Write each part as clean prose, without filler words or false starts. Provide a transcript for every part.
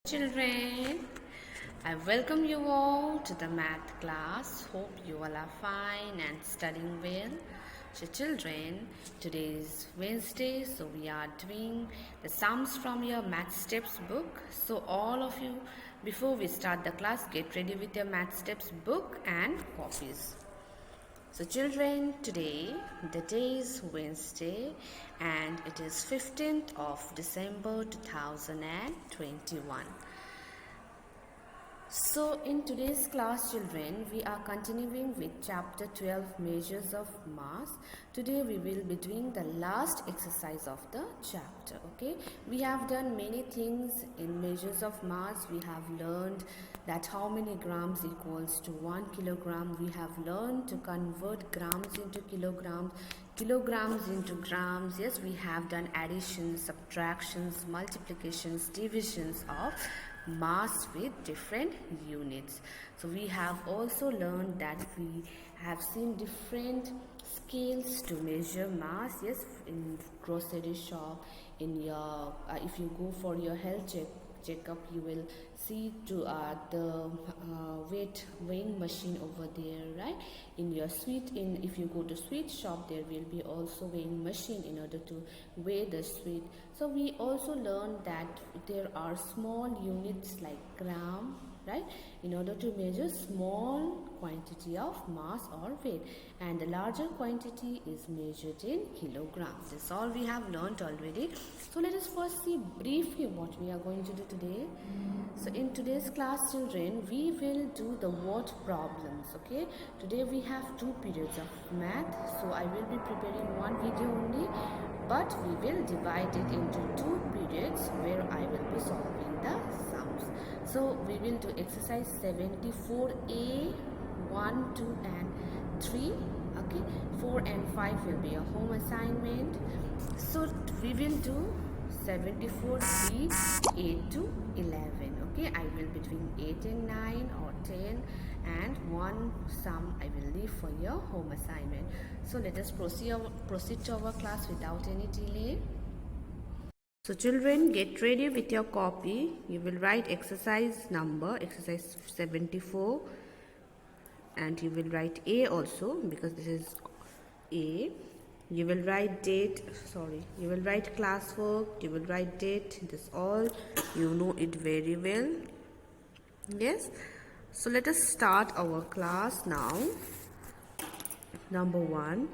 Children, I welcome you all to the math class. Hope you all are fine and studying well. So children, today is Wednesday, so we are doing the sums from your math steps book. So all of you, before we start the class, get ready with your math steps book and copies. So children, today the day is Wednesday and it is 15th of December 2021. So in today's class, children, we are continuing with chapter 12, measures of mass. Today we will be doing the last exercise of the chapter. Okay, we have done many things in measures of mass. We have learned that how many grams equals to 1 kilogram. We have learned to convert grams into kilograms, kilograms into grams. Yes, we have done additions, subtractions, multiplications, divisions of mass with different units. So we have also learned that we have seen different scales to measure mass. Yes, in grocery shop, in your if you go for your health checkup, you will see to the weighing machine over there, right? In your if you go to sweet shop, there will be also weighing machine in order to weigh the sweet. So we also learned that there are small units like gram, right, in order to measure small quantity of mass or weight, and the larger quantity is measured in kilograms. This is all we have learned already. So let us first see briefly what we are going to do today. So in today's class, children, we will do the word problems. Okay, today we have 2 periods of math, so I will be preparing one video only, but we will divide it into 2 periods where I will be solving the sums. So we will do exercise 74A, 1, 2 and 3. Okay, 4 and 5 will be a home assignment. So we will do 74B, 8 to 11. Okay, I will between 8 and 9 or 10, and one sum I will leave for your home assignment. So let us proceed to our class without any delay. So children, get ready with your copy. You will write exercise 74, and you will write A also because this is A. You will write you will write classwork, you will write date. This all you know it very well. Yes, so let us start our class now. Number 1,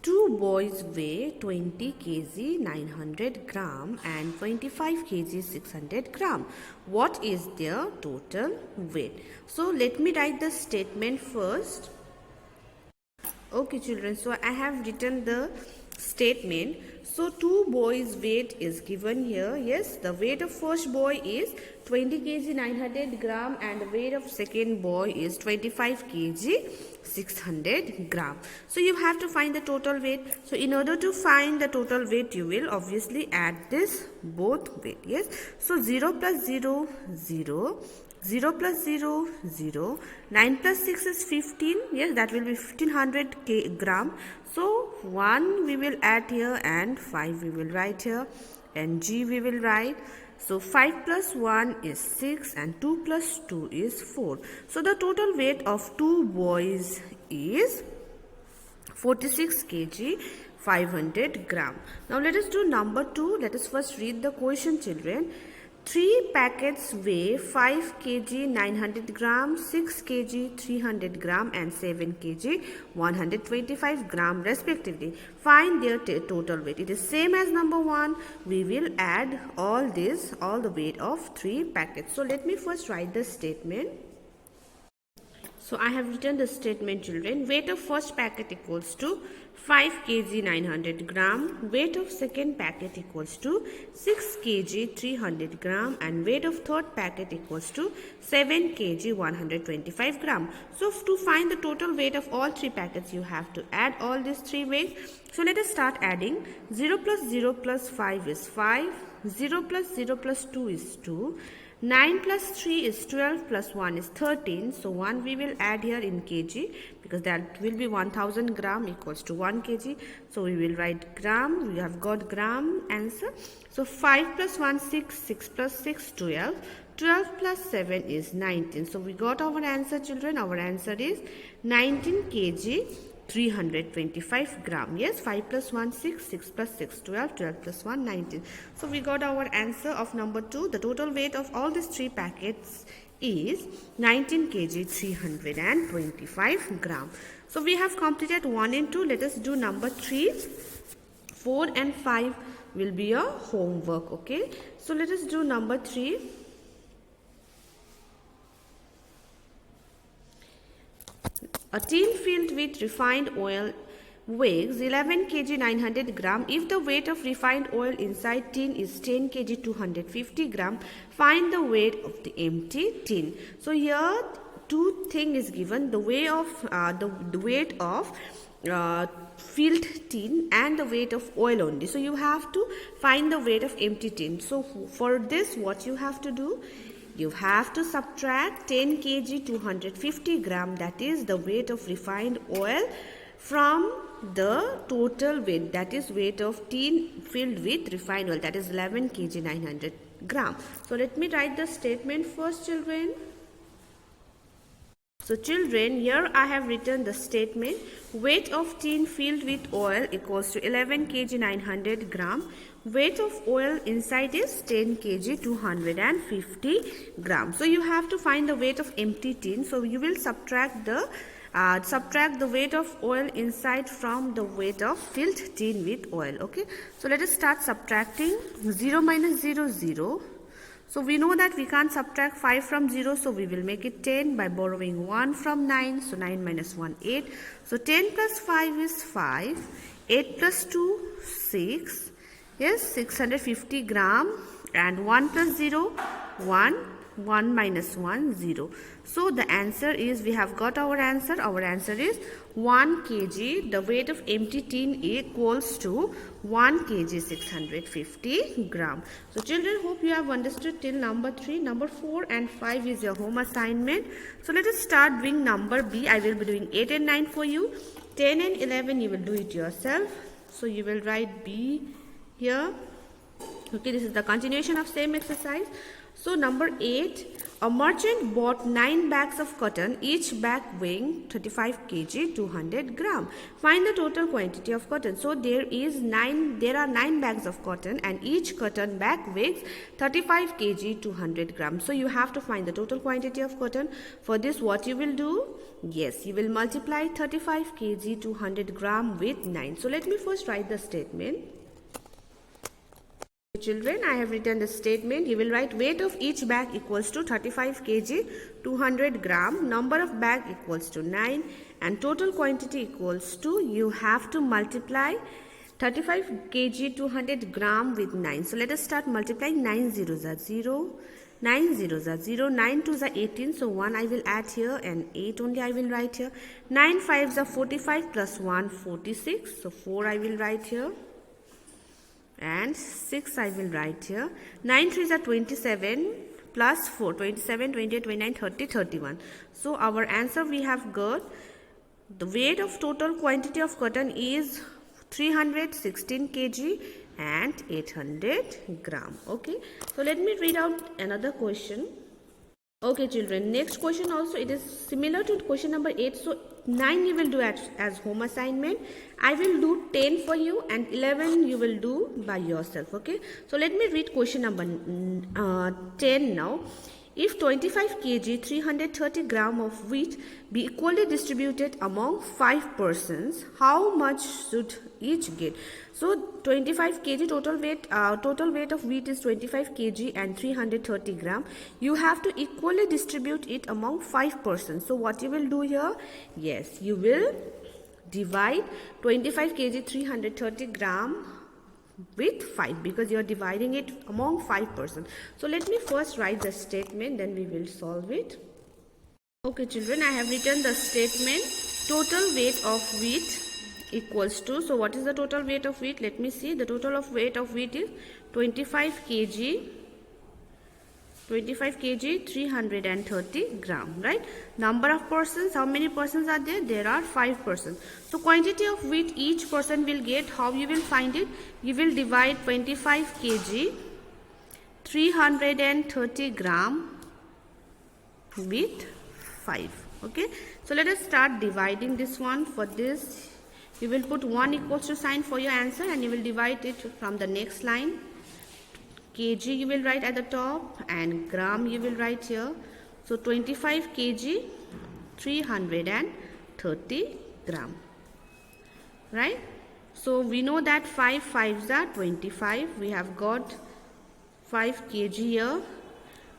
2 boys weigh 20 kg 900 gram and 25 kg 600 gram. What is their total weight? So let me write the statement first. Okay children, so I have written the statement. So 2 boys weight is given here. Yes, the weight of first boy is 20 kg 900 gram and the weight of second boy is 25 kg 600 gram. So you have to find the total weight. So in order to find the total weight, you will obviously add this both weight. Yes, so 0 plus 0, 0. 0 plus 0, 0. 9 plus 6 is 15. Yes, that will be 1500 gram. So 1 we will add here and 5 we will write here, and G we will write. So 5 plus 1 is 6 and 2 plus 2 is 4. So the total weight of 2 boys is 46 kg 500 gram. Now let us do number 2. Let us first read the question, children. 3 packets weigh 5 kg 900 gram, 6 kg 300 gram and 7 kg 125 gram respectively. Find their total weight. It is same as number 1. We will add all the weight of 3 packets. So let me first write the statement. So I have written the statement, children. Weight of first packet equals to 5 kg 900 gram. Weight of second packet equals to 6 kg 300 gram. And weight of third packet equals to 7 kg 125 gram. So to find the total weight of all 3 packets, you have to add all these 3 weights. So let us start adding. 0 plus 0 plus 5 is 5. 0 plus 2 is 2. 9 plus 3 is 12 plus 1 is 13. So 1 we will add here in kg because that will be 1000 gram equals to 1 kg. So we will write gram. We have got gram answer. So 5 plus 1 6, 6 plus 6 12. 12 plus 7 is 19. So we got our answer, children. Our answer is 19 kg 325 gram. Yes, 5 plus 1 6, 6 plus 6 12, 12 plus 1 19. So we got our answer of number 2. The total weight of all these 3 packets is 19 kg 325 gram. So we have completed 1 and 2. Let us do number 3. 4 and 5 will be your homework. Okay, so let us do number 3. A tin filled with refined oil weighs 11 kg 900 gram. If the weight of refined oil inside tin is 10 kg 250 gram, find the weight of the empty tin. So here two things is given: the weight of filled tin and the weight of oil only. So you have to find the weight of empty tin. So for this, what you have to do? You have to subtract 10 kg 250 gram, that is the weight of refined oil, from the total weight, that is weight of tin filled with refined oil, that is 11 kg 900 gram. So let me write the statement first, children. So children, here I have written the statement: weight of tin filled with oil equals to 11 kg 900 gram. Weight of oil inside is 10 kg 250 gram. So you have to find the weight of empty tin. So you will subtract the weight of oil inside from the weight of filled tin with oil. Okay, so let us start subtracting. 0 minus 0 0. So we know that we can't subtract 5 from 0, so we will make it 10 by borrowing 1 from 9. So 9 minus 1 8. So 10 plus 5 is 5. 8 plus 2 6. Yes, 650 gram, and 1 plus 0 1. 1 minus 1 0. So the answer is, we have got our answer. Our answer is 1 kg. The weight of empty tin equals to 1 kg 650 gram. So children, hope you have understood till number 3. Number 4 and 5 is your home assignment. So let us start doing number B. I will be doing 8 and 9 for you. 10 and 11 you will do it yourself. So you will write B here. Okay, this is the continuation of same exercise. So number 8, a merchant bought 9 bags of cotton, each bag weighing 35 kg 200 gram. Find the total quantity of cotton. So there are 9 bags of cotton, and each cotton bag weighs 35 kg 200 gram. So you have to find the total quantity of cotton. For this, what you will do? Yes, you will multiply 35 kg 200 gram with 9. So let me first write the statement. Children, I have written the statement. You will write weight of each bag equals to 35 kg 200 gram, number of bag equals to 9, and total quantity equals to, you have to multiply 35 kg 200 gram with 9. So let us start multiplying. 9 zeros are 0, 9 zeros are 0, 9 twos are 18, so 1 I will add here, and 8 only I will write here. 9 fives are 45 plus 1 46, so 4 I will write here, and 6 I will write here. 9 threes are 27 plus 4, 27, 28, 29, 30, 31. So our answer we have got, the weight of total quantity of cotton is 316 kg and 800 gram. Okay, so let me read out another question. Okay children, next question also, it is similar to question number 8. So 9 you will do as home assignment. I will do 10 for you, and 11 you will do by yourself. Okay, so let me read question number 10 now. If 25 kg 330 gram of wheat be equally distributed among 5 persons, how much should each get? So 25 kg total weight of wheat is 25 kg and 330 gram. You have to equally distribute it among 5 persons. So what you will do here? Yes, you will divide 25 kg 330 gram with 5, because you are dividing it among 5 persons. So let me first write the statement, then we will solve it. Okay children, I have written the statement. Total weight of wheat equals to, so what is the total weight of wheat? Let me see. The total of weight of wheat is 25 kg. 25 kg, 330 gram, right? Number of persons, how many persons are there? There are 5 persons. So quantity of wheat each person will get, how you will find it? You will divide 25 kg, 330 gram with 5. Okay, so let us start dividing this one. For this, you will put 1 equals to sign for your answer and you will divide it from the next line. Kg you will write at the top and gram you will write here. So 25 kg, 330 gram, right? So we know that 5 5s are 25. We have got 5 kg here.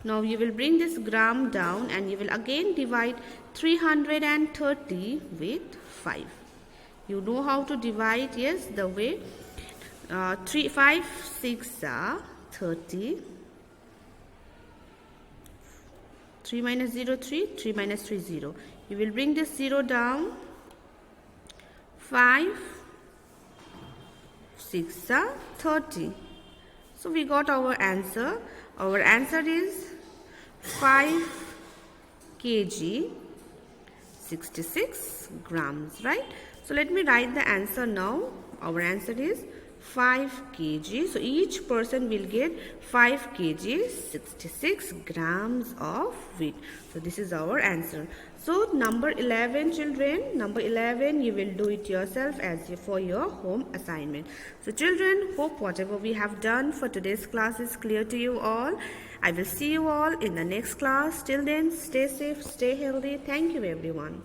Now you will bring this gram down and you will again divide 330 with 5. You know how to divide, yes, the way 5 6 are 30. 3 minus 0, 3. 3 minus 3, 0. You will bring this 0 down. 5 6 are 30. So we got our answer. Our answer is 5 kg 66 grams, right? So let me write the answer now. Our answer is 5 kg. So each person will get 5 kg 66 grams of wheat. So this is our answer. So number 11, children, number 11 you will do it yourself as for your home assignment. So children, hope whatever we have done for today's class is clear to you all. I will see you all in the next class. Till then, stay safe, stay healthy. Thank you everyone.